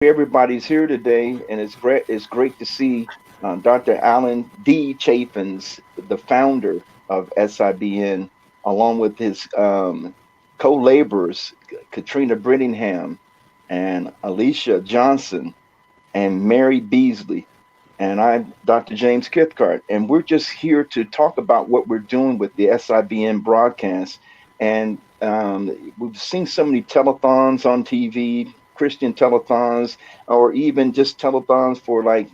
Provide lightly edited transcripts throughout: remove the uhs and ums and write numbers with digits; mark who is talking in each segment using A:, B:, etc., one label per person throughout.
A: Everybody's here today, and it's great to see Dr. Alan D. Chaffins, the founder of SIBN, along with his co-laborers, Katrina Brittingham and Alicia Johnson and Mary Beasley. And I'm Dr. James Kithcart, and we're just here to talk about what we're doing with the SIBN broadcast. And we've seen so many telethons on TV, Christian telethons, or even just telethons for like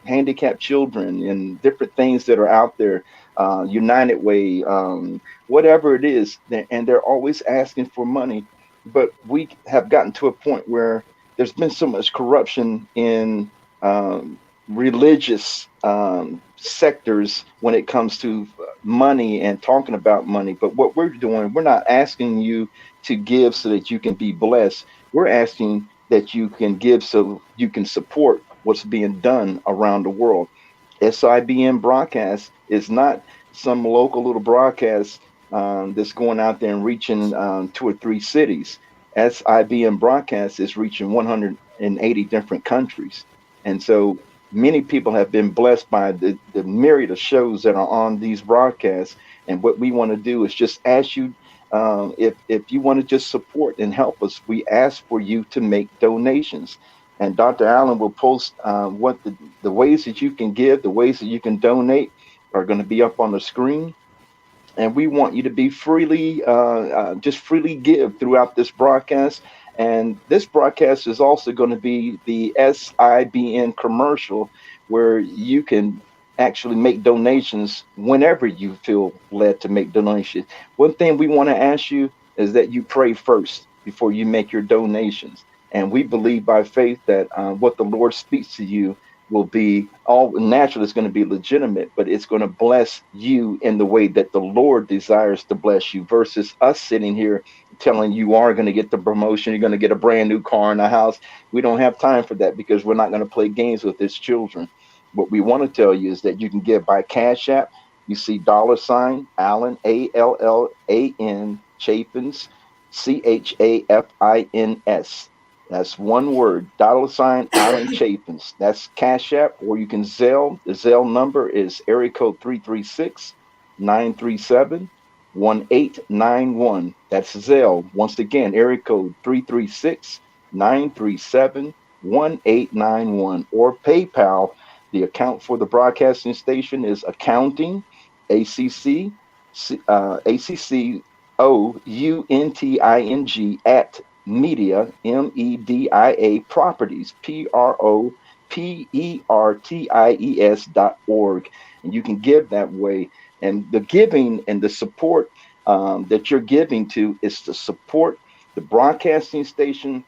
A: handicapped children and different things that are out there, United Way, whatever it is. And they're always asking for money. But we have gotten to a point where there's been so much corruption in religious sectors when it comes to money and talking about money. But what we're doing, we're not asking you to give so that you can be blessed. We're asking that you can give so you can support what's being done around the world. SIBN broadcast is not some local little broadcast that's going out there and reaching two or three cities. SIBN broadcast is reaching 180 different countries. And so many people have been blessed by the myriad of shows that are on these broadcasts. And what we want to do is just ask you if you want to just support and help us, we ask for you to make donations. And Dr. Allen will post what the ways that you can give, the ways that you can donate are going to be up on the screen. And we want you to be just freely give throughout this broadcast. And this broadcast is also going to be the SIBN commercial, where you can actually make donations whenever you feel led to make donations. One thing we want to ask you is that you pray first before you make your donations. And we believe by faith that what the Lord speaks to you will be all naturally, it's going to be legitimate, but it's going to bless you in the way that the Lord desires to bless you, versus us sitting here telling you are going to get the promotion, you're going to get a brand new car and a house. We don't have time for that because we're not going to play games with his children. What we want to tell you is that you can give by Cash App. You see $ Allen, ALLAN, Chapins, CHAFINS. That's one word, $Allen Chapins. That's Cash App, or you can Zelle. The Zelle number is area code 336-937-1891. That's Zelle. Once again, area code 336-937-1891. Or PayPal. The account for the broadcasting station is accounting, ACC, ACCOUNTING at media, MEDIA properties, PROPERTIES.org. And you can give that way. And the giving and the support that you're giving to is to support the broadcasting station,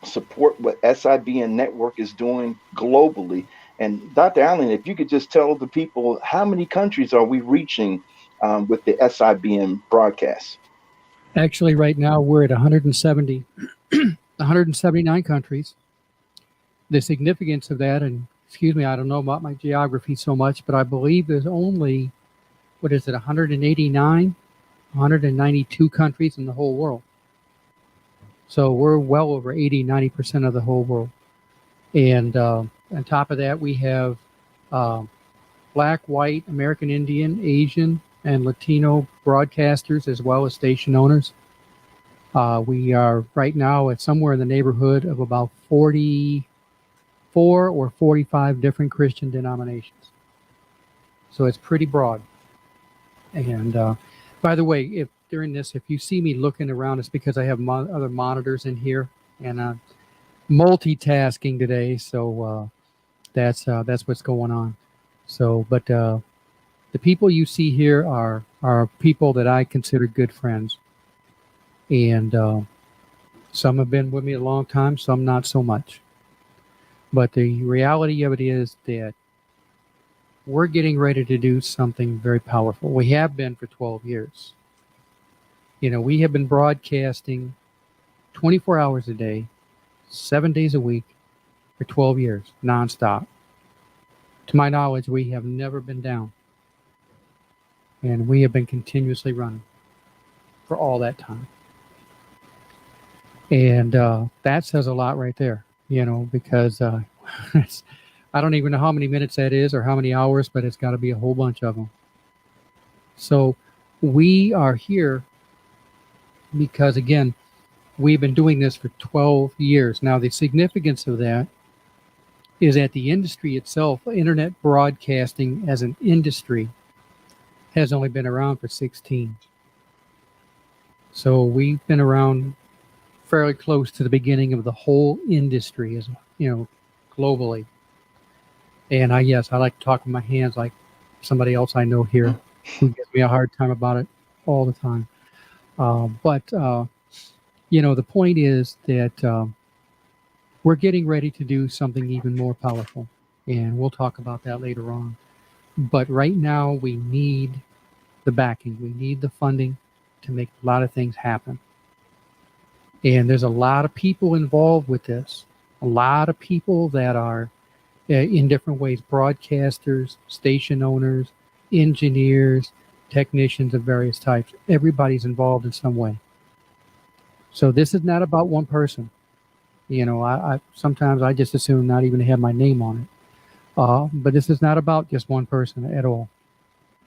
A: support what SIBN Network is doing globally. And Dr. Allen, if you could just tell the people, how many countries are we reaching with the SIBN broadcast?
B: Actually, right now we're at 170, 179 countries. The significance of that, and excuse me, I don't know about my geography so much, but I believe there's only, 189, 192 countries in the whole world. So we're well over 80, 90% of the whole world. And on top of that, we have Black, white, American Indian, Asian, and Latino broadcasters, as well as station owners. We are right now at somewhere in the neighborhood of about 44 or 45 different Christian denominations. So it's pretty broad. And by the way, if during this, if you see me looking around, it's because I have other monitors in here, and multitasking today. So that's what's going on. So, but the people you see here are people that I consider good friends, and some have been with me a long time, some not so much. But the reality of it is that we're getting ready to do something very powerful. We have been for 12 years. We have been broadcasting 24 hours a day, 7 days a week for 12 years, nonstop. To my knowledge, we have never been down. And we have been continuously running for all that time. And that says a lot right there. because it's, I don't even know how many minutes that is or how many hours, but it's got to be a whole bunch of them. So we are here because, again, we've been doing this for 12 years. Now, the significance of that is that the industry itself, internet broadcasting as an industry, has only been around for 16. So we've been around fairly close to the beginning of the whole industry, as globally. And yes, I like to talk with my hands like somebody else I know here who gives me a hard time about it all the time. But the point is that we're getting ready to do something even more powerful. And we'll talk about that later on. But right now, we need the backing, we need the funding to make a lot of things happen. And there's a lot of people involved with this, a lot of people that are in different ways broadcasters, station owners, engineers, technicians of various types. Everybody's involved in some way. So this is not about one person. I sometimes I just assume not even to have my name on it. But this is not about just one person at all.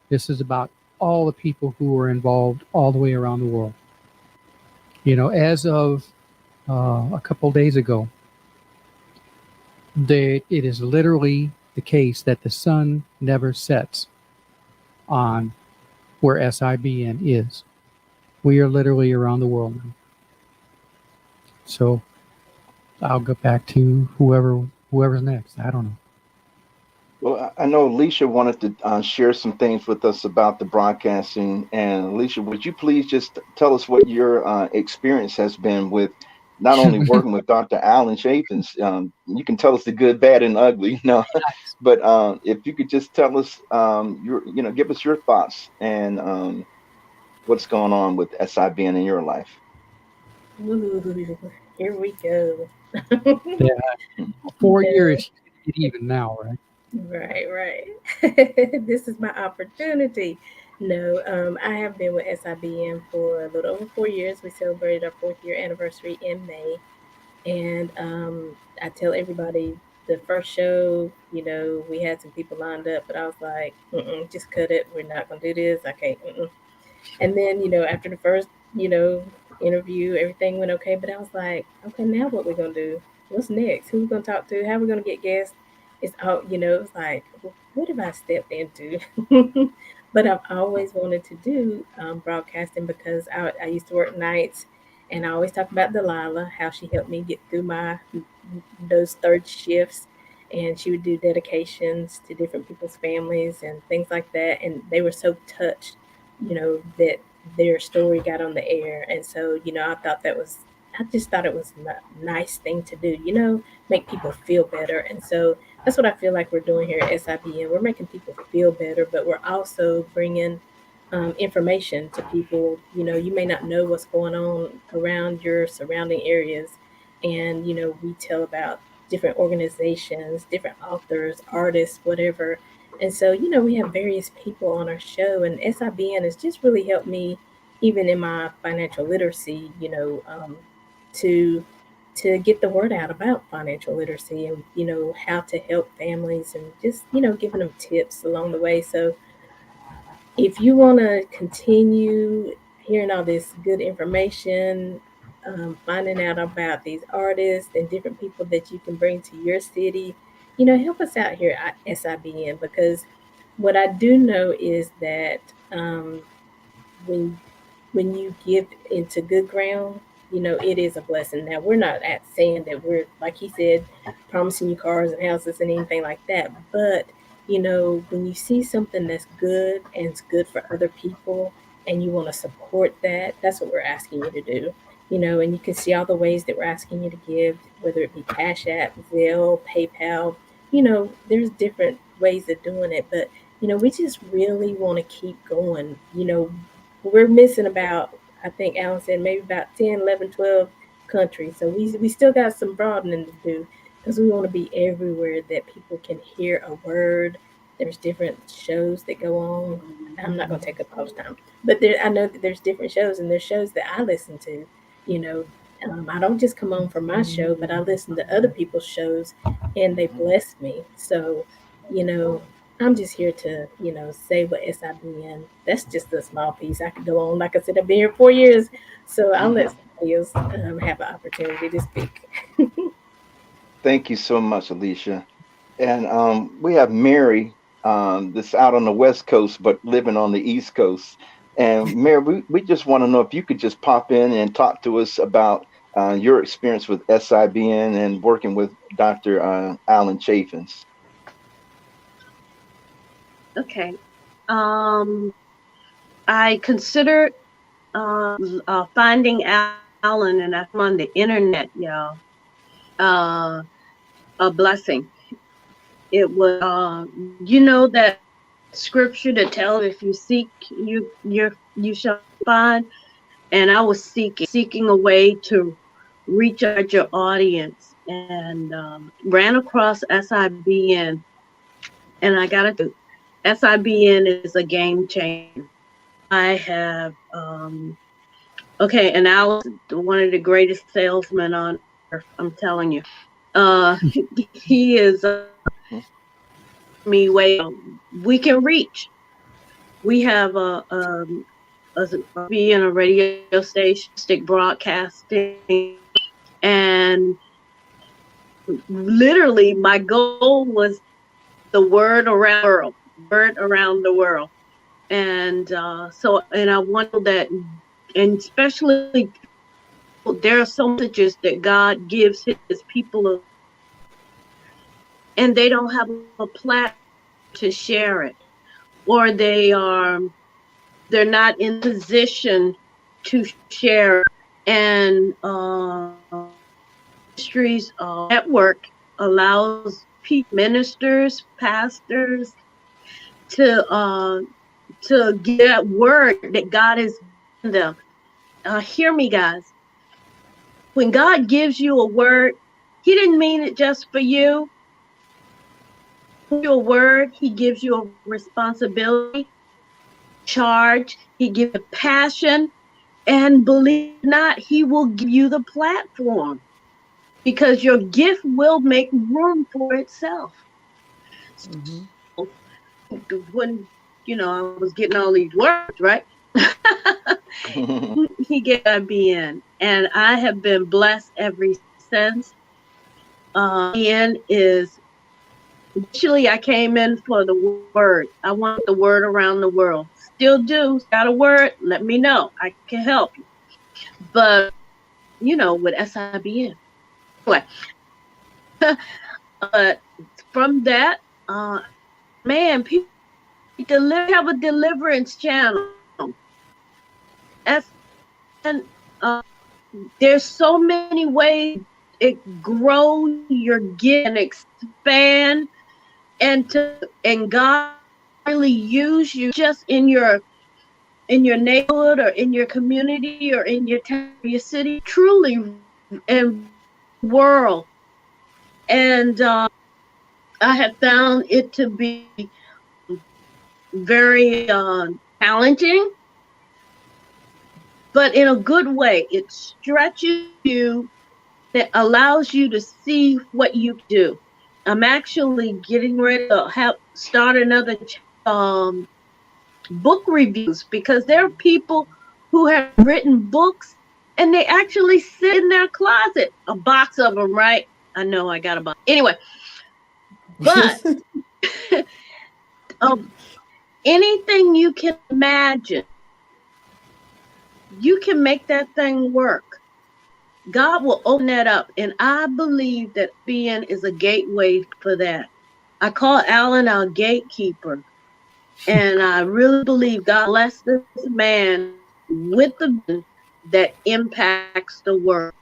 B: This is about all the people who are involved all the way around the world. As of a couple of days ago, it is literally the case that the sun never sets on where SIBN is. We are literally around the world now. So I'll go back to whoever's next. I don't know.
A: Well, I know Alicia wanted to share some things with us about the broadcasting. And Alicia, would you please just tell us what your experience has been with not only working with Dr. Alan Chapins? You can tell us the good, bad, and ugly, but if you could just tell us give us your thoughts and what's going on with SIBN in your life.
C: Ooh, here we go.
B: Yeah, four
C: No,
B: years, it even now, right?
C: right, right. This is my opportunity. No, I have been with SIBM for a little over 4 years. We celebrated our 4th year anniversary in May. And I tell everybody the first show, we had some people lined up, but I was like, mm-mm, just cut it. We're not going to do this. I can't. Mm-mm. And then, after the first, you know, interview, everything went okay. But I was like, okay, now what we gonna do? What's next? Who we gonna talk to? How we gonna get guests? It's all, it's like, what have I stepped into? But I've always wanted to do broadcasting because I used to work nights, and I always talk about Delilah, how she helped me get through my those third shifts, and she would do dedications to different people's families and things like that, and they were so touched that their story got on the air. And so, I just thought it was a nice thing to do, make people feel better. And so that's what I feel like we're doing here at SIBN. We're making people feel better, but we're also bringing information to people. You may not know what's going on around your surrounding areas. And, we tell about different organizations, different authors, artists, whatever. And so, we have various people on our show, and SIBN has just really helped me, even in my financial literacy, to get the word out about financial literacy, and how to help families, and just giving them tips along the way. So if you want to continue hearing all this good information, finding out about these artists and different people that you can bring to your city, help us out here at SIBN, because what I do know is that when you give into good ground, it is a blessing. Now, we're not at saying that we're, like he said, promising you cars and houses and anything like that. But, when you see something that's good and it's good for other people, and you want to support that, that's what we're asking you to do. And you can see all the ways that we're asking you to give, whether it be Cash App, Zelle, PayPal. There's different ways of doing it. But, we just really want to keep going. We're missing about, I think Alan said, maybe about 10, 11, 12 countries. So we still got some broadening to do, because we want to be everywhere that people can hear a word. There's different shows that go on. I'm not going to take up all the time, but I know that there's different shows, and there's shows that I listen to, you know, I don't just come on for my show, but I listen to other people's shows and they bless me. So, you know, I'm just here to, say what SIBN. That's just a small piece. I could go on. Like I said, I've been here 4 years. So I'll let somebody else have an opportunity to speak.
A: Thank you so much, Alicia. And we have Mary that's out on the West Coast, but living on the East Coast. And Mary, we just want to know if you could just pop in and talk to us about your experience with SIBN and working with Dr. Alan Chaffins.
D: Okay. I considered finding Alan, and I'm on the internet, y'all. Uh, a blessing. It was, that scripture to tell if you seek, you shall find. And I was seeking a way to reach out your audience, and ran across SIBN, and I gotta do. SIBN is a game changer. I have okay, and Alex, one of the greatest salesmen on earth. I'm telling you, uh, he is me way. We can reach. We have a be in a radio station, stick broadcasting, and literally my goal was the word around the world, and and I wanted that, and especially there are some messages that God gives His people, and they don't have a platform to share it, or they're not in position to share it. And ministries network allows ministers, pastors to get that word that God has given them. Hear me, guys. When God gives you a word, He didn't mean it just for you. A word, He gives you a responsibility, charge. He gives you passion, and believe it or not, He will give you the platform because your gift will make room for itself.
E: Mm-hmm.
D: When I was getting all these words right, He gave IBN, and I have been blessed ever since. IBN is initially I came in for the word. I want the word around the world. Still do. Got a word? Let me know. I can help you. But with SIBN. Anyway, from that, man, people have a deliverance channel. And there's so many ways it grow your gift and expand, and God really use you just in your neighborhood or in your community or in your town, your city, truly, and world. And I have found it to be very challenging, but in a good way. It stretches you, that allows you to see what you do. I'm actually getting ready to start another book reviews, because there are people who have written books and they actually sit in their closet, a box of them, right? I know I got a box. Anyway, but anything you can imagine, you can make that thing work. God will open that up. And I believe that being is a gateway for that. I call Alan our gatekeeper. And I really believe God blessed this man with the vision that impacts the world.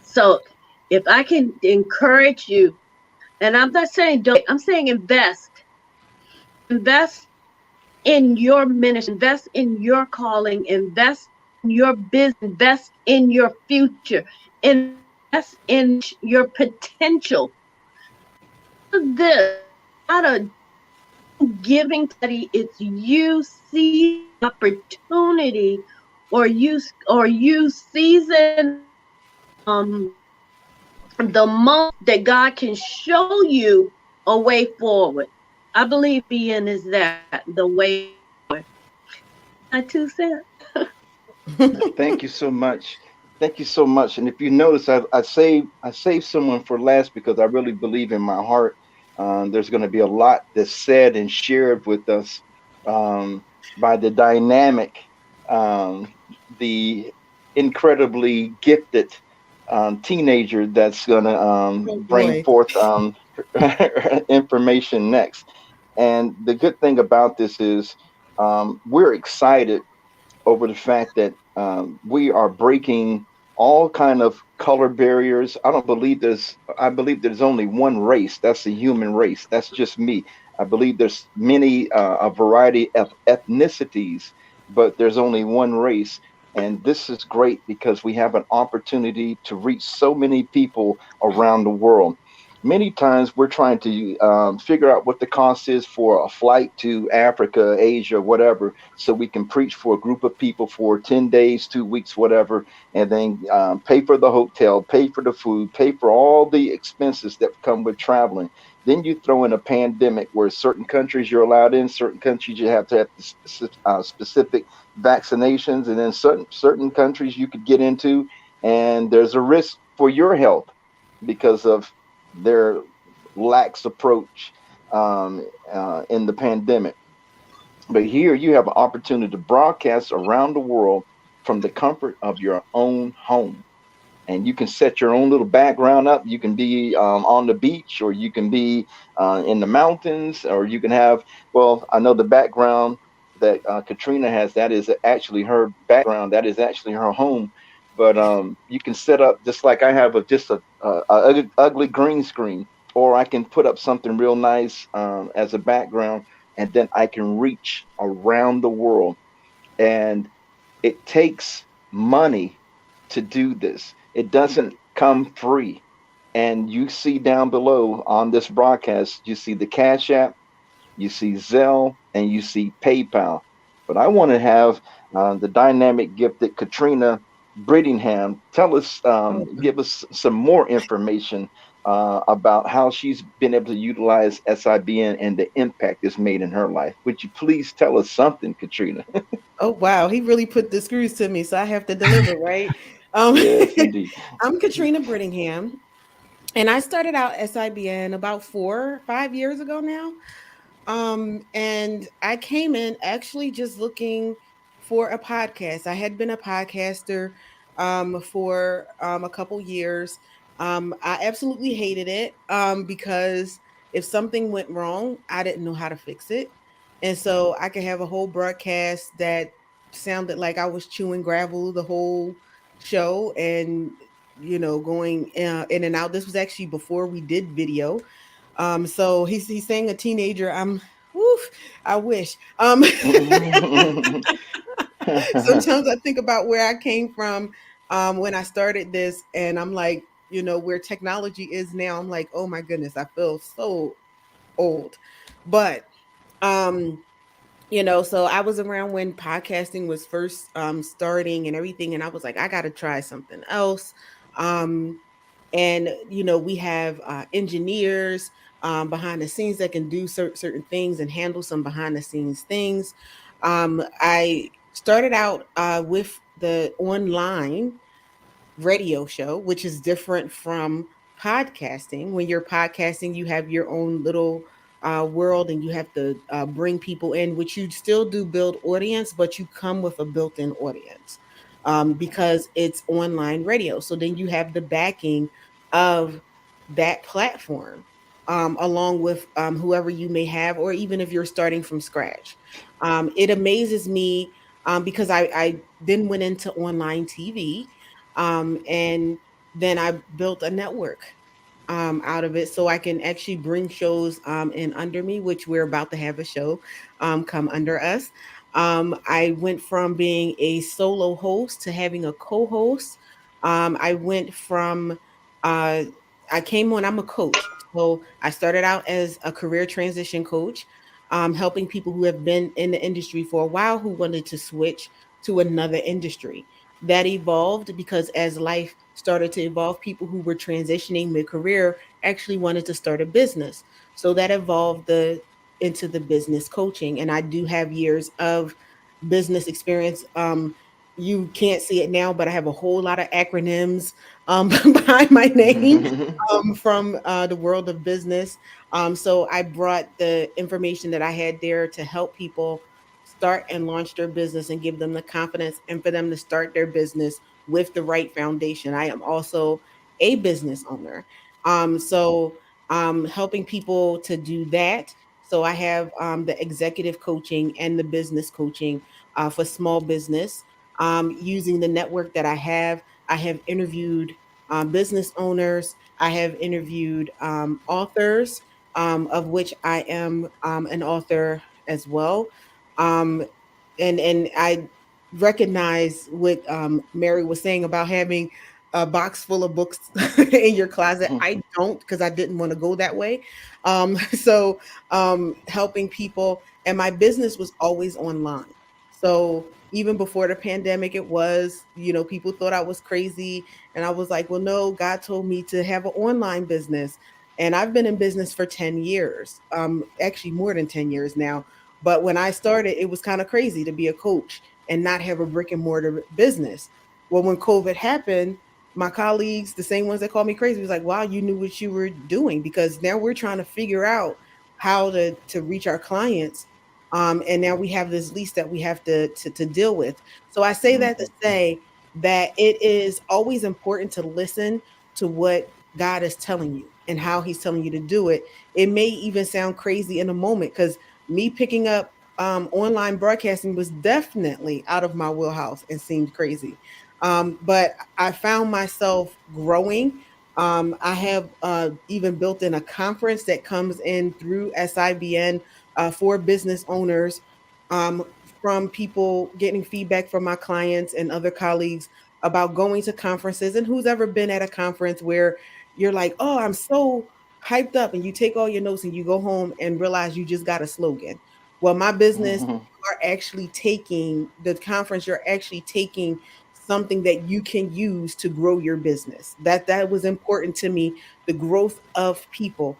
D: So if I can encourage you, and I'm not saying don't, I'm saying invest. Invest in your ministry, invest in your calling, invest in your business, invest in your future, invest in your potential. This not a giving study, it's you see opportunity, or you season um the most that God can show you a way forward. I believe being is that the way forward. That's my 2 cents.
A: Thank you so much. Thank you so much. And if you notice, I saved someone for last because I really believe in my heart. There's going to be a lot that's said and shared with us um, by the dynamic, the incredibly gifted teenager that's going to
E: Oh
A: bring
E: boy.
A: forth information next. And the good thing about this is we're excited over the fact that we are breaking all kind of color barriers. I believe there's only one race. That's the human race. That's just me. I believe there's many a variety of ethnicities, but there's only one race. And this is great because we have an opportunity to reach so many people around the world. Many times we're trying to figure out what the cost is for a flight to Africa, Asia, whatever, so we can preach for a group of people for 10 days, 2 weeks, whatever, and then pay for the hotel, pay for the food, pay for all the expenses that come with traveling. Then you throw in a pandemic where certain countries you're allowed in, certain countries you have to have specific vaccinations, and then certain countries you could get into, and there's a risk for your health because of their lax approach in the pandemic. But here you have an opportunity to broadcast around the world from the comfort of your own home. And you can set your own little background up. You can be on the beach, or you can be in the mountains, or you can have, well, I know the background that Katrina has, that is actually her background, that is actually her home. But you can set up just like I have a ugly green screen, or I can put up something real nice as a background, and then I can reach around the world. And it takes money to do this. It doesn't come free. And you see down below on this broadcast, you see the Cash App, you see Zelle, and you see PayPal. But I want to have the dynamic gifted Katrina Brittingham tell us,
E: Oh,
A: give us some more information about how she's been able to utilize SIBN and the impact it's made in her life. Would you please tell us something, Katrina?
E: oh wow. He really put the screws to me, so I have to deliver, right? Um,
A: Yes, indeed.
E: I'm Katrina Brittingham, and I started out SIBN about 4 or 5 years ago now. And I came in actually just looking for a podcast. I had been a podcaster for a couple years. I absolutely hated it because if something went wrong, I didn't know how to fix it. And so I could have a whole broadcast that sounded like I was chewing gravel the whole show and, going in and out. This was actually before we did video. So he's saying a teenager. Woof, I wish. Sometimes I think about where I came from when I started this, and I'm like, where technology is now. I'm like, oh my goodness, I feel so old. But um, so I was around when podcasting was first starting and everything, and I was like, I got to try something else. Um, and we have engineers behind the scenes that can do certain things and handle some behind the scenes things. I started out with the online radio show, which is different from podcasting. When you're podcasting, you have your own little world and you have to bring people in, which you still do build audience, but you come with a built in audience because it's online radio. So then you have the backing of that platform. Along with whoever you may have, or even if you're starting from scratch. It amazes me because I then went into online TV and then I built a network out of it so I can actually bring shows in under me, which we're about to have a show come under us. I went from being a solo host to having a co host. I went from, uh, I came on, I'm a coach. So I started out as a career transition coach, helping people who have been in the industry for a while who wanted to switch to another industry that evolved because as life started to evolve, people who were transitioning mid-career actually wanted to start a business. So that evolved the into the business coaching. And I do have years of business experience. You can't see it now, but I have a whole lot of acronyms behind my name from the world of business. So I brought the information that I had there to help people start and launch their business and give them the confidence and for them to start their business with the right foundation. I am also a business owner. Helping people to do that. So I have the executive coaching and the business coaching for small business. Using the network that I have interviewed business owners. I have interviewed authors, of which I am an author as well. Um, and I recognize what Mary was saying about having a box full of books in your closet. I don't because I didn't want to go that way. So helping people, and my business was always online. So even before the pandemic, it was, people thought I was crazy. And I was like, well, no, God told me to have an online business. And I've been in business for 10 years, actually more than 10 years now. But when I started, it was kind of crazy to be a coach and not have a brick and mortar business. Well, when COVID happened, my colleagues, the same ones that called me crazy, was like, wow, you knew what you were doing, because now we're trying to figure out how to reach our clients. And now we have this lease that we have to deal with. So I say that to say that it is always important to listen to what God is telling you and how he's telling you to do it. It may even sound crazy in a moment, because me picking up online broadcasting was definitely out of my wheelhouse and seemed crazy. But I found myself growing. I have even built in a conference that comes in through SIBN for business owners, um, from people getting feedback from my clients and other colleagues about going to conferences. And who's ever been at a conference where you're like, oh, I'm so hyped up, and you take all your notes and you go home and realize you just got a slogan. Well, my business, you are actually taking the conference, you're actually taking something that you can use to grow your business. That was important to me, the growth of people.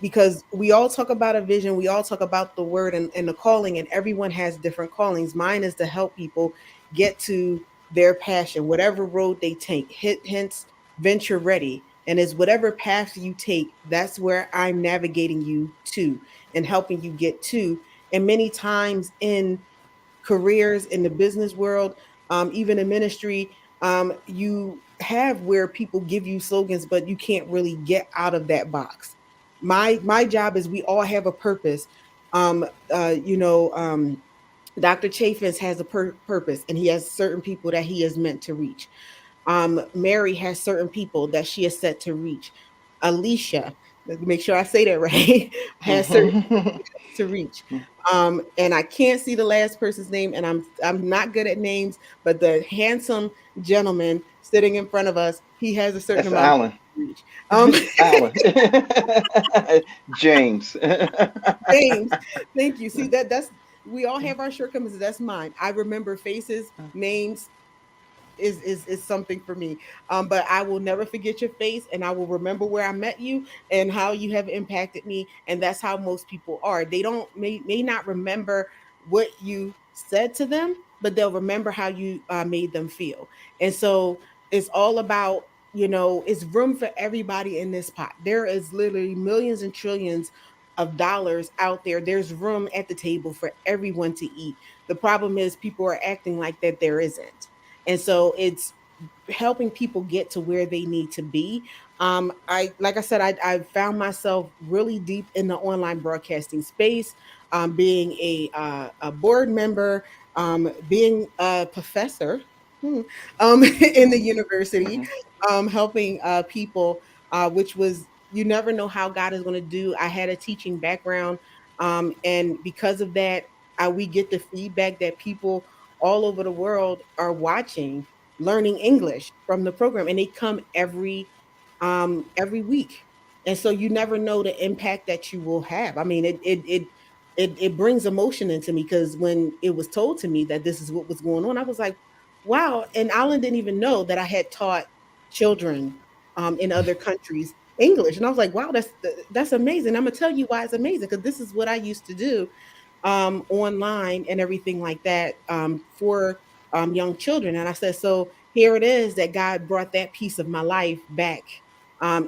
E: Because we all talk about a vision, we all talk about the word and the calling, and everyone has different callings. Mine is to help people get to their passion, whatever road they take, hence venture ready. And as whatever path you take, that's where I'm navigating you to and helping you get to. And many times in careers in the business world, even in ministry, you have where people give you slogans, but you can't really get out of that box. My job is, we all have a purpose. Um, uh, you know, um, Dr. Chaffins has a purpose, and he has certain people that he is meant to reach. Mary has certain people that she is set to reach. Alicia, let me make sure I say that right, has certain to reach. And I can't see the last person's name, and I'm not good at names, but the handsome gentleman sitting in front of us, he has a certain
A: That's
E: amount of
A: Alan.
E: reach.
A: Alan. James.
E: James, thank you. See, that's, we all have our shortcomings. That's mine. I remember faces, names, is something for me. But I will never forget your face, and I will remember where I met you and how you have impacted me. And that's how most people are. They don't may not remember what you said to them, but they'll remember how you made them feel. And so it's all about, it's room for everybody in this pot. There is literally millions and trillions of dollars out there. There's room at the table for everyone to eat. The problem is people are acting like that there isn't. And so it's helping people get to where they need to be. I like I said, I found myself really deep in the online broadcasting space, being a board member, being a professor, in the university, helping people, which was, you never know how God is going to do. I had a teaching background, and because of that, we get the feedback that people all over the world are watching, learning English from the program, and they come every week. And so you never know the impact that you will have. I mean, it brings emotion into me, because when it was told to me that this is what was going on, I was like, wow. And Alan didn't even know that I had taught children in other countries English. And I was like, wow, that's amazing. I'm gonna tell you why it's amazing, because this is what I used to do online and everything like that for young children. And I said, so here it is that God brought that piece of my life back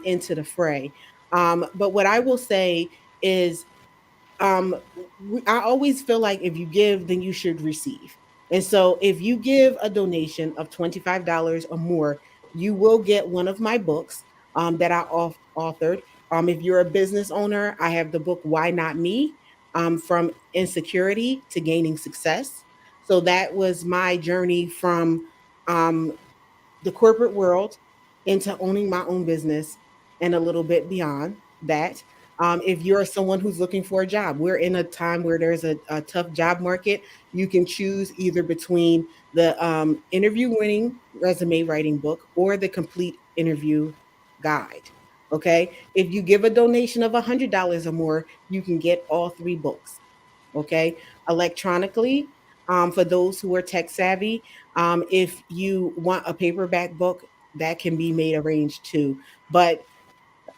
E: into the fray. But what I will say is, um, I always feel like if you give, then you should receive. And so if you give a donation of $25 or more, you will get one of my books that I authored. If you're a business owner, I have the book Why Not Me? From Insecurity to Gaining Success. So that was my journey from um, the corporate world into owning my own business and a little bit beyond that. If you're someone who's looking for a job, we're in a time where there's a tough job market. You can choose either between the interview winning resume writing book or the complete interview guide. Okay. If you give a donation of $100 or more, you can get all three books. Okay. Electronically, for those who are tech savvy, if you want a paperback book, that can be made arranged too. But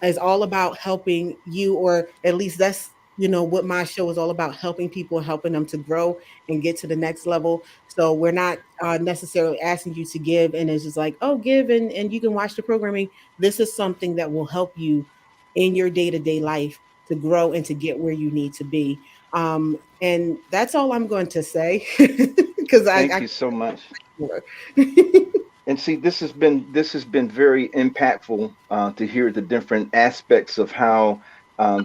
E: it's all about helping you, or at least that's what my show is all about: helping people, helping them to grow and get to the next level. So we're not necessarily asking you to give and it's just like, oh, give and you can watch the programming. This is something that will help you in your day-to-day life to grow and to get where you need to be. And that's all I'm going to say because
A: Thank
E: I
A: you so much.
E: more.
A: And see, this has been very impactful to hear the different aspects of how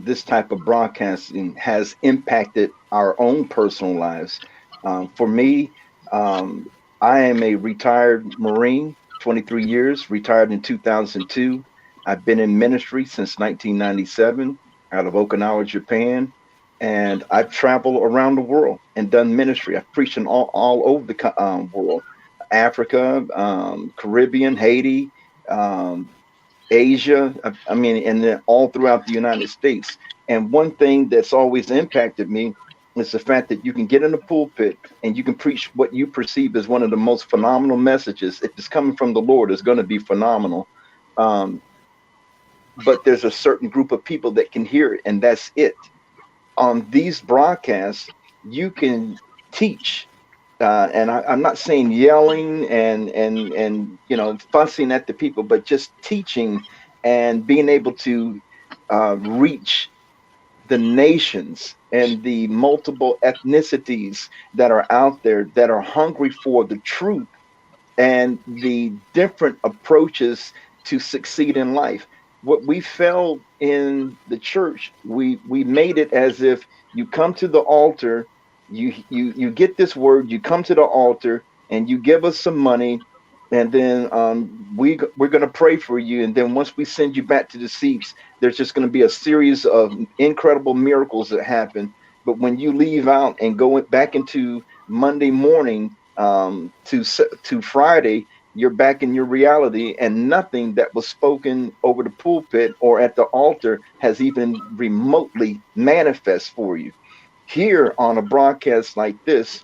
A: this type of broadcasting has impacted our own personal lives. For me, um, I am a retired Marine, 23 years, retired in 2002. I've been in ministry since 1997 out of Okinawa, Japan. And I've traveled around the world and done ministry. I've preached in all over the world: Africa, Caribbean, Haiti, um, Asia. I mean, and then all throughout the United States. And one thing that's always impacted me is the fact that you can get in the pulpit and you can preach what you perceive as one of the most phenomenal messages. If it's coming from the Lord, it's going to be phenomenal. Um, but there's a certain group of people that can hear it, and that's it. On these broadcasts, you can teach, and I'm not saying yelling and fussing at the people, but just teaching and being able to reach the nations and the multiple ethnicities that are out there that are hungry for the truth and the different approaches to succeed in life. What we failed in the church, we made it as if you come to the altar, you get this word, you come to the altar, and you give us some money, and then we're going to pray for you, and then once we send you back to the seats, there's just going to be a series of incredible miracles that happen. But when you leave out and go back into Monday morning to Friday, you're back in your reality, and nothing that was spoken over the pulpit or at the altar has even remotely manifest for you. Here on a broadcast like this,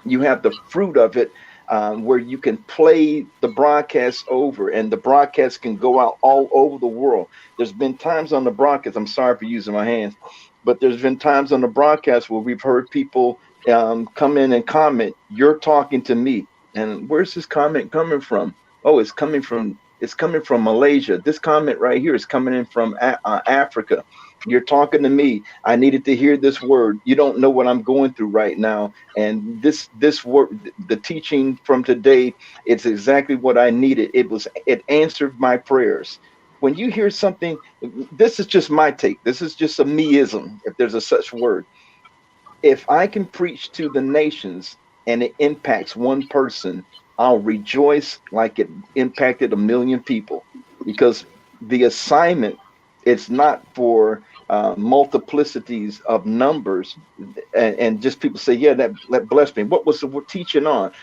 A: you have the fruit of it, where you can play the broadcast over and the broadcast can go out all over the world. There's been times on the broadcast, I'm sorry for using my hands, but there's been times on the broadcast where we've heard people come in and comment, "You're talking to me." And where's this comment coming from? Oh, it's coming from Malaysia. This comment right here is coming in from Africa. You're talking to me. I needed to hear this word. You don't know what I'm going through right now, and this work, the teaching from today, it's exactly what I needed. It answered my prayers. When you hear something, this is just my take, this is just a meism, if there's a such word. If I can preach to the nations and it impacts one person, I'll rejoice like it impacted a million people, because the assignment, it's not for multiplicities of numbers, and just people say, yeah, that blessed me. What was the teaching on?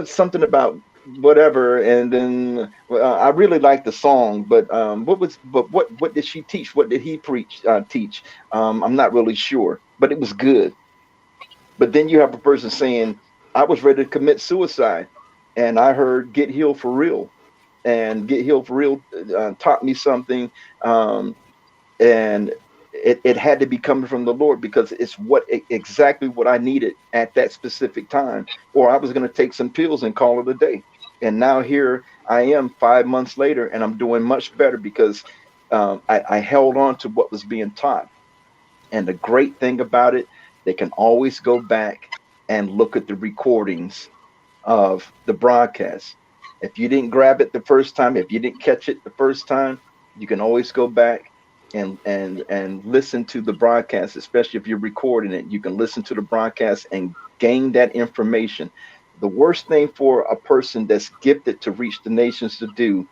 A: Something about whatever, and then I really like the song, but what did she teach? What did he teach? I'm not really sure, but it was good. But then you have a person saying, I was ready to commit suicide, and I heard "Get Healed for Real," and "Get Healed for Real" taught me something, um, and it had to be coming from the Lord because it's exactly what I needed at that specific time, or I was going to take some pills and call it a day. And now here I am 5 months later, and I'm doing much better because I held on to what was being taught. And the great thing about it, they can always go back and look at the recordings of the broadcast. If you didn't grab it the first time, if you didn't catch it the first time, you can always go back and listen to the broadcast, especially if you're recording it. You can listen to the broadcast and gain that information. The worst thing for a person that's gifted to reach the nations to do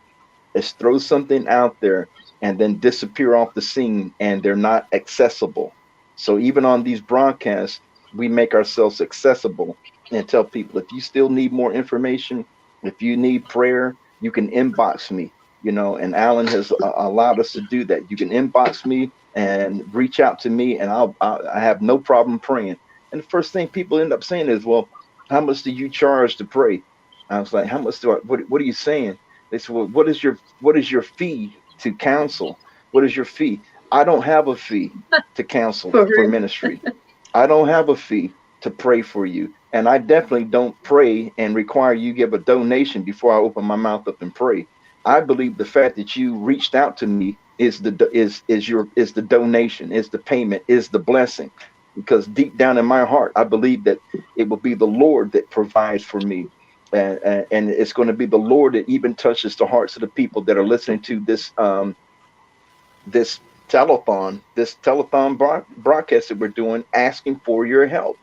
A: is throw something out there and then disappear off the scene and they're not accessible. So even on these broadcasts, we make ourselves accessible and tell people if you still need more information, if you need prayer, you can inbox me, and Alan has allowed us to do that. You can inbox me and reach out to me and I have no problem praying. And the first thing people end up saying is, well, how much do you charge to pray? I was like, how much what are you saying? They said, well, what is your fee to counsel? What is your fee? I don't have a fee to counsel
D: For
A: for
D: real.
A: ministry. I don't have a fee to pray for you. And I definitely don't pray and require you give a donation before I open my mouth up and pray. I believe the fact that you reached out to me is the donation, is the payment, is the blessing. Because deep down in my heart, I believe that it will be the Lord that provides for me, and it's going to be the Lord that even touches the hearts of the people that are listening to this telethon broadcast that we're doing, asking for your help.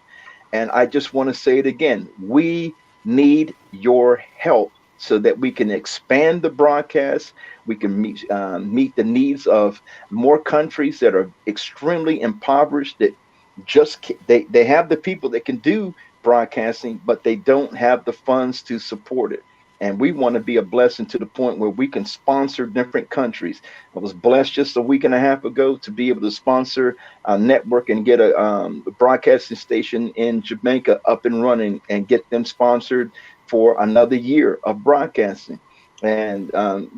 A: And I just want to say it again. We need your help so that we can expand the broadcast. We can meet the needs of more countries that are extremely impoverished, that they have the people that can do broadcasting, but they don't have the funds to support it. And we want to be a blessing to the point where we can sponsor different countries. I was blessed just a week and a half ago to be able to sponsor a network and get a broadcasting station in Jamaica up and running and get them sponsored for another year of broadcasting. And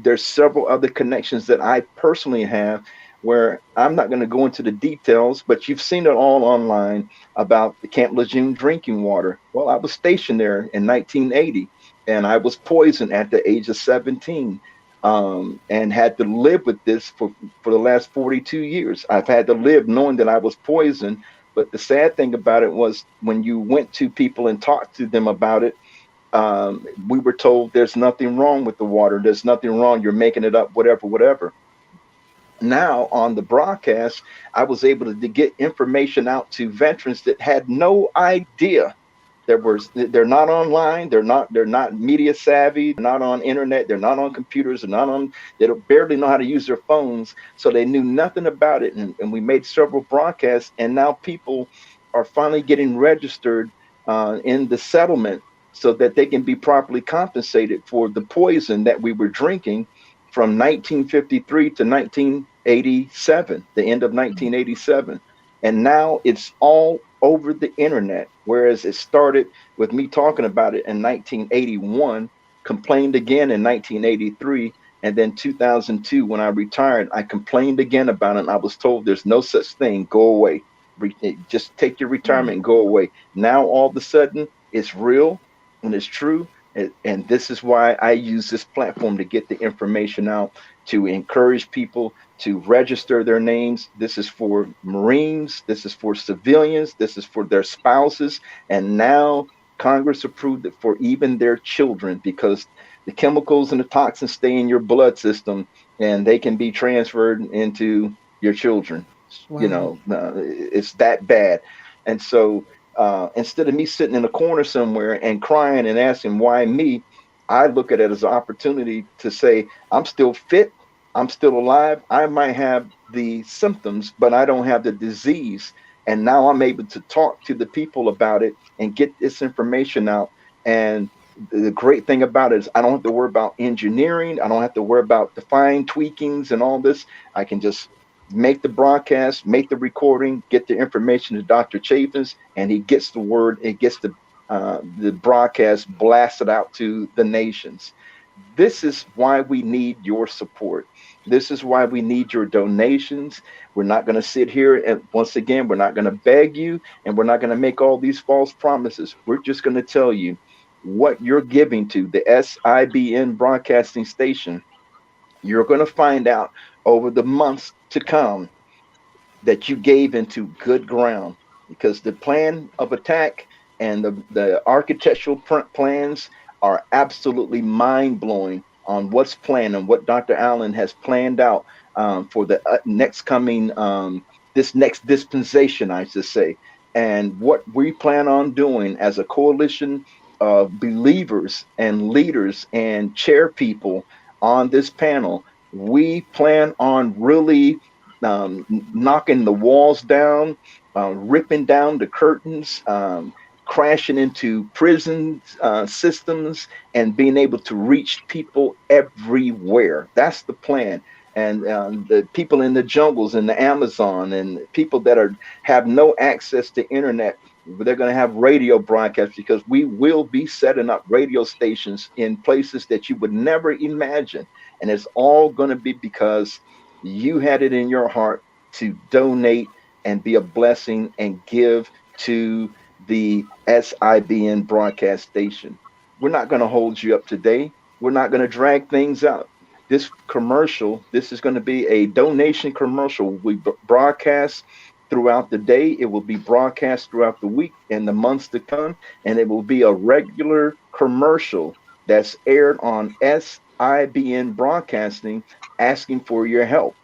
A: there's several other connections that I personally have where I'm not going to go into the details, but you've seen it all online about the Camp Lejeune drinking water. Well, I was stationed there in 1980 and I was poisoned at the age of 17, and had to live with this for the last 42 years. I've had to live knowing that I was poisoned. But the sad thing about it was when you went to people and talked to them about it, we were told there's nothing wrong with the water. There's nothing wrong. You're making it up, whatever, whatever. Now on the broadcast, I was able to get information out to veterans that had no idea. They're not online, they're not media savvy, they're not on internet, they're not on computers, they don't barely know how to use their phones, so they knew nothing about it. And we made several broadcasts, and now people are finally getting registered in the settlement so that they can be properly compensated for the poison that we were drinking from 1953 to 1987, the end of 1987. And now it's all over the internet. Whereas it started with me talking about it in 1981, complained again in 1983, and then 2002, when I retired, I complained again about it. And I was told there's no such thing, go away. Just take your retirement and go away. Now all of a sudden it's real and it's true. And this is why I use this platform to get the information out, to encourage people to register their names. This is for Marines, this is for civilians, this is for their spouses. And now Congress approved it for even their children, because the chemicals and the toxins stay in your blood system and they can be transferred into your children.
E: Wow.
A: It's that bad. And so instead of me sitting in a corner somewhere and crying and asking why me, I look at it as an opportunity to say, I'm still fit, I'm still alive. I might have the symptoms, but I don't have the disease. And now I'm able to talk to the people about it and get this information out. And the great thing about it is I don't have to worry about engineering. I don't have to worry about the fine tweakings and all this. I can just make the broadcast, make the recording, get the information to Dr. Chafins, and he gets the word, it gets the the broadcast blasted out to the nations. This is why we need your support. This is why we need your donations. We're not going to sit here and once again, we're not going to beg you and we're not going to make all these false promises. We're just going to tell you what you're giving to the SIBN broadcasting station. You're going to find out over the months to come that you gave into good ground, because the plan of attack and the architectural plans are absolutely mind blowing on what's planned and what Dr. Allen has planned out for the next coming, this next dispensation, I should say. And what we plan on doing as a coalition of believers and leaders and chair people on this panel, we plan on really knocking the walls down, ripping down the curtains, crashing into prison systems, and being able to reach people everywhere. That's the plan. And the people in the jungles in the Amazon and people that have no access to internet, they're going to have radio broadcasts, because we will be setting up radio stations in places that you would never imagine. And it's all going to be because you had it in your heart to donate and be a blessing and give to the SIBN broadcast station. We're not going to hold you up today. We're not going to drag things out. This commercial, this is going to be a donation commercial. We broadcast throughout the day. It will be broadcast throughout the week and the months to come. And it will be a regular commercial that's aired on SIBN broadcasting, asking for your help.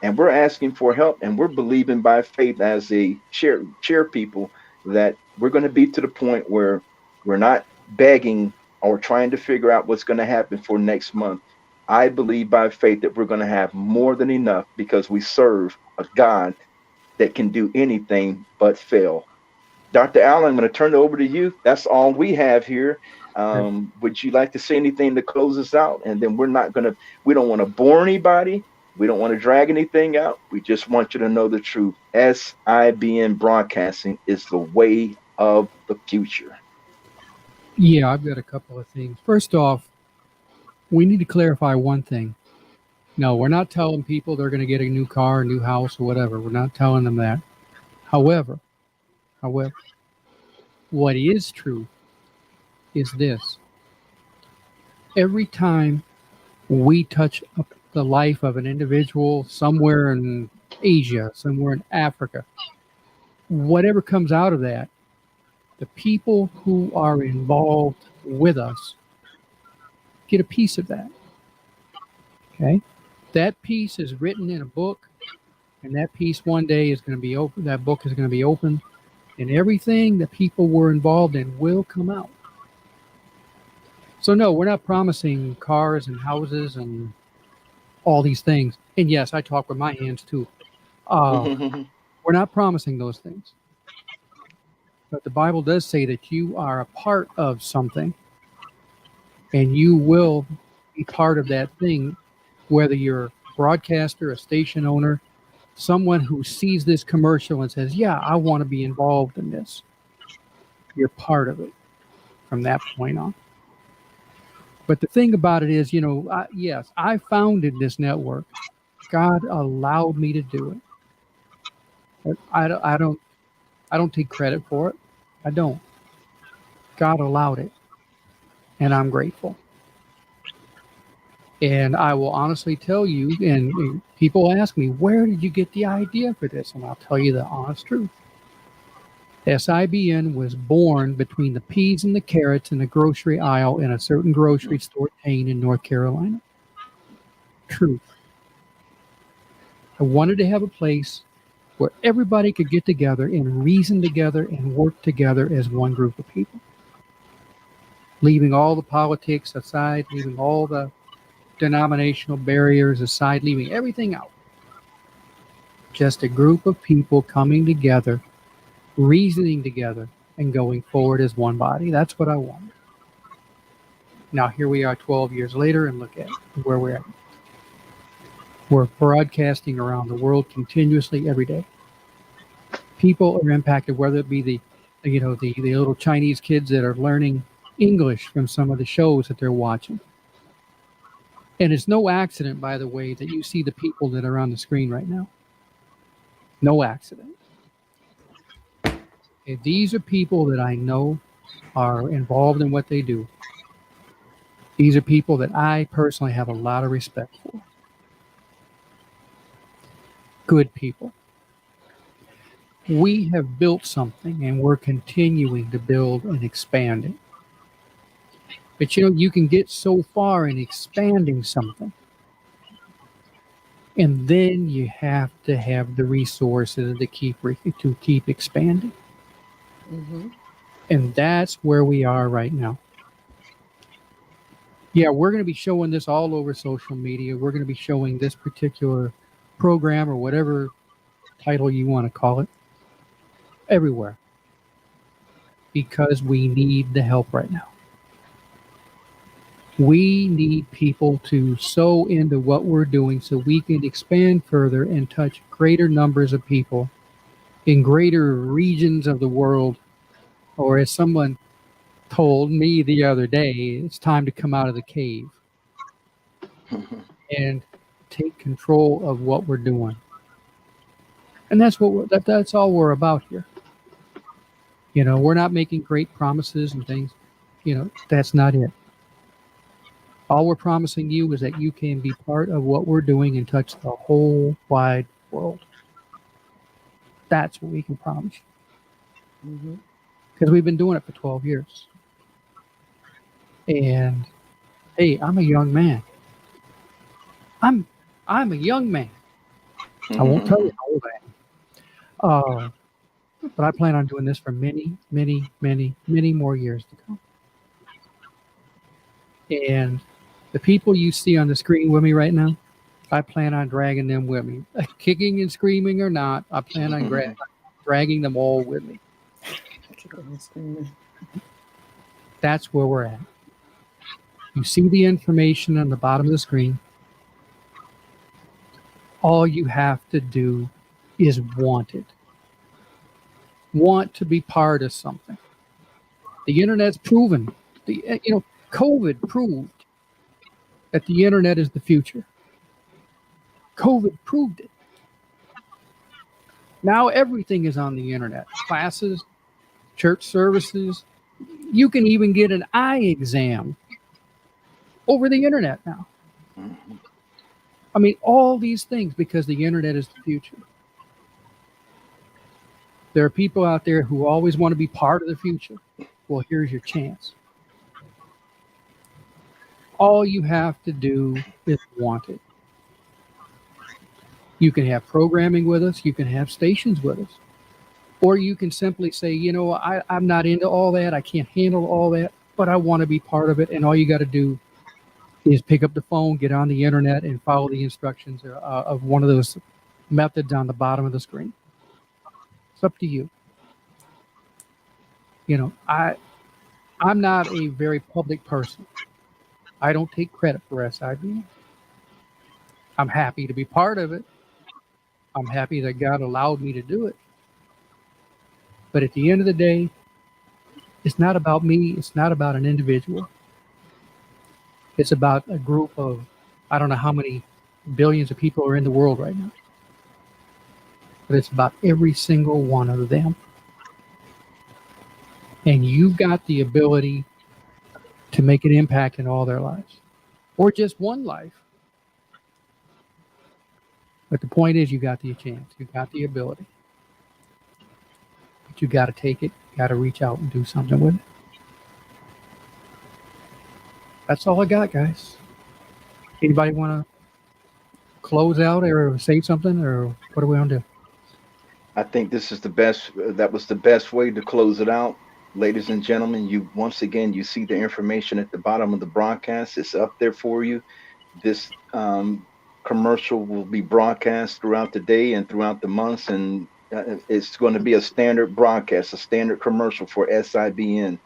A: And we're asking for help, and we're believing by faith as a chair people that we're going to be to the point where we're not begging or trying to figure out what's going to happen for next month. I believe by faith that we're going to have more than enough, because we serve a God that can do anything but fail. Dr. Allen, I'm going to turn it over to you. That's all we have here. Would you like to say anything to close us out? And then we don't want to bore anybody. We don't want to drag anything out. We just want you to know the truth. SIBN broadcasting is the way of the future.
B: Yeah, I've got a couple of things. First off, we need to clarify one thing. No, we're not telling people they're going to get a new car, a new house, or whatever. We're not telling them that. However, what is true is this. Every time we touch the life of an individual somewhere in Asia, somewhere in Africa, whatever comes out of that, the people who are involved with us get a piece of that. Okay? That piece is written in a book, and that piece one day is going to be open. That book is going to be opened, and everything that people were involved in will come out. So no, we're not promising cars and houses and all these things. And yes, I talk with my hands too. We're not promising those things. But the Bible does say that you are a part of something, and you will be part of that thing, whether you're a broadcaster, a station owner, someone who sees this commercial and says, yeah, I want to be involved in this. You're part of it from that point on. But the thing about it is, yes, I founded this network. God allowed me to do it. I don't take credit for it. I don't. God allowed it, and I'm grateful. And I will honestly tell you, and people ask me, where did you get the idea for this? And I'll tell you the honest truth. SIBN was born between the peas and the carrots in the grocery aisle in a certain grocery store chain in North Carolina. Truth. I wanted to have a place where everybody could get together and reason together and work together as one group of people. Leaving all the politics aside, leaving all the denominational barriers aside, leaving everything out. Just a group of people coming together, reasoning together, and going forward as one body. That's what I wanted. Now here we are 12 years later, and look at where we're at. We're broadcasting around the world continuously every day. People are impacted, whether it be the The little Chinese kids that are learning English from some of the shows that they're watching. And it's no accident, by the way, that you see the people that are on the screen right now. No accident. Okay, these are people that I know are involved in what they do. These are people that I personally have a lot of respect for. Good people. We have built something and we're continuing to build and expand it. But you can get so far in expanding something, and then you have to have the resources to keep expanding.
E: Mm-hmm.
B: And that's where we are right now. Yeah, we're going to be showing this all over social media. We're going to be showing this particular program or whatever title you want to call it everywhere because we need the help right now. We need people to sow into what we're doing so we can expand further and touch greater numbers of people in greater regions of the world. Or as someone told me the other day, it's time to come out of the cave and take control of what we're doing. And that's all we're about here. We're not making great promises and things. That's not it. All we're promising you is that you can be part of what we're doing and touch the whole wide world. That's what we can promise you.
E: Mm-hmm.
B: Because we've been doing it for 12 years. And hey, I'm a young man. I'm a young man. I won't tell you how old I am. But I plan on doing this for many, many, many, many more years to come. And the people you see on the screen with me right now, I plan on dragging them with me. Kicking and screaming or not, I plan on dragging them all with me. That's where we're at. You see the information on the bottom of the screen. All you have to do is want it. Want to be part of something. The internet's proven. COVID proved that the internet is the future. COVID proved it. Now everything is on the internet. Classes, church services. You can even get an eye exam over the internet now. I mean, all these things because the internet is the future. There are people out there who always want to be part of the future. Well, here's your chance. All you have to do is want it. You can have programming with us. You can have stations with us. Or you can simply say, I'm not into all that. I can't handle all that, but I want to be part of it. And all you got to do is pick up the phone, get on the internet, and follow the instructions of one of those methods on the bottom of the screen. It's up to you. I'm not a very public person. I don't take credit for SIBN. I'm happy to be part of it. I'm happy that God allowed me to do it. But at the end of the day, it's not about me. It's not about an individual. It's about a group of, I don't know how many billions of people are in the world right now. But it's about every single one of them. And you've got the ability to make an impact in all their lives. Or just one life. But the point is, you got the chance. You got the ability. But you got to take it. You got to reach out and do something with it. That's all I got, guys. Anybody want to close out or say something, or what do we want to do?
A: I think this is the best. That was the best way to close it out, ladies and gentlemen. You once again, you see the information at the bottom of the broadcast. It's up there for you. This commercial will be broadcast throughout the day and throughout the months, and it's going to be a standard broadcast, a standard commercial for SIBN,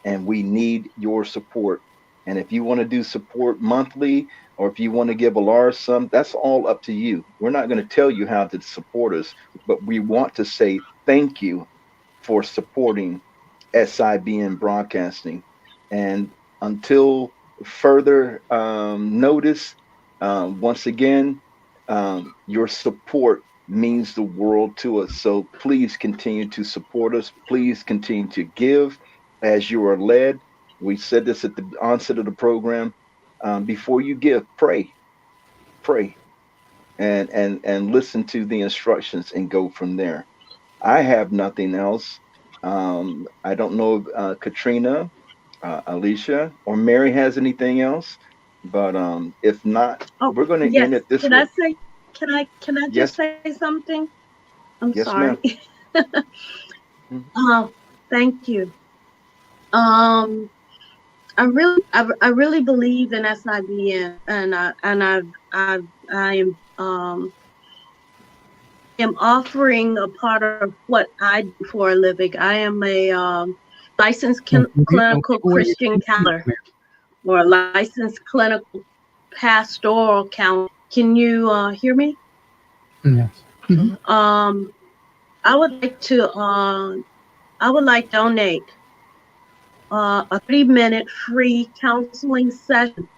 A: and we need your support. And if you want to do support monthly, or if you want to give a large sum, that's all up to you. We're not going to tell you how to support us, but we want to say thank you for supporting SIBN Broadcasting. And until further notice, once again, your support means the world to us. So please continue to support us. Please continue to give as you are led. We said this at the onset of the program. Before you give, pray, and listen to the instructions and go from there. I have nothing else. I don't know if Katrina, Alicia, or Mary has anything else, but if not,
D: Oh,
A: we're going to end
D: yes.
A: it this
D: Can I
A: way.
D: say? Can I just
A: Yes,
D: say something? I'm
A: yes,
D: sorry.
A: ma'am. Mhm.
D: Thank you. Um, I really believe in SIBN, I am offering a part of what I do for a living. I am a licensed
B: Don't
D: clinical
B: give away your
D: Christian
B: secrets,
D: counselor
B: Mary.
D: or a licensed clinical pastoral counselor. Can you hear me?
B: Yes. Mhm.
D: Um, I would like to donate a 3-minute free counseling session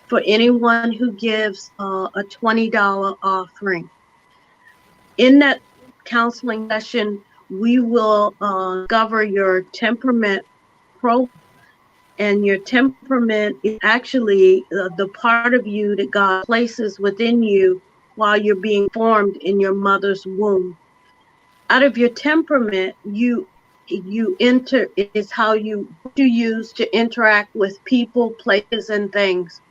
D: for anyone who gives a $20 offering. In that counseling session, we will cover your temperament profile. And your temperament is actually the part of you that God places within you while you're being formed in your mother's womb. Out of your temperament, you enter is how you use to interact with people, places, and things.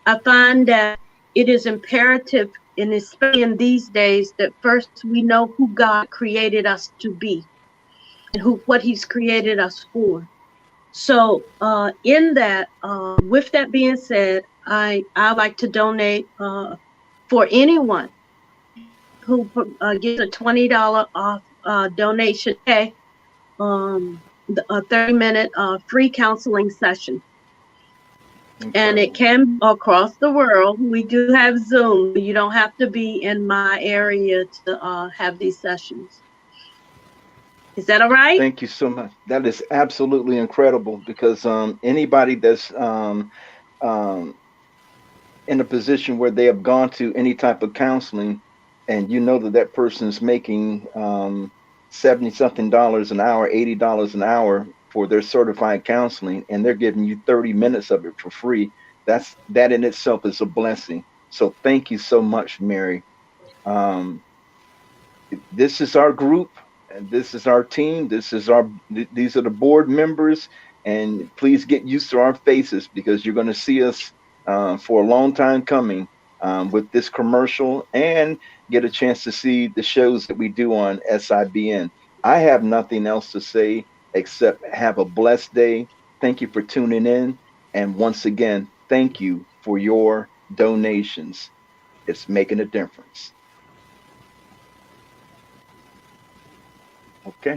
D: I find that it is imperative, and especially in these days, that first we know who God created us to be and who what He's created us for. So, in that, with that being said, I like to donate for anyone who gives a $20 off donation today, a 30-minute free counseling session. And it
A: Incredible.
D: can across the world. We do have Zoom. You don't have to be in my area to have these sessions. Is that all right?
A: Thank you so much. That is absolutely incredible because anybody that's um, in a position where they have gone to any type of counseling and you know that that person is making 70 something dollars an hour, $80 an hour for their certified counseling, and they're giving you 30 minutes of it for free. That in itself is a blessing. So thank you so much, Mary. um, this is our group, and this is our team. These are the board members, and please get used to our faces because you're going to see us for a long time coming with this commercial and get a chance to see the shows that we do on SIBN. I have nothing else to say except have a blessed day. Thank you for tuning in, and once again, thank you for your donations. It's making a difference. Okay.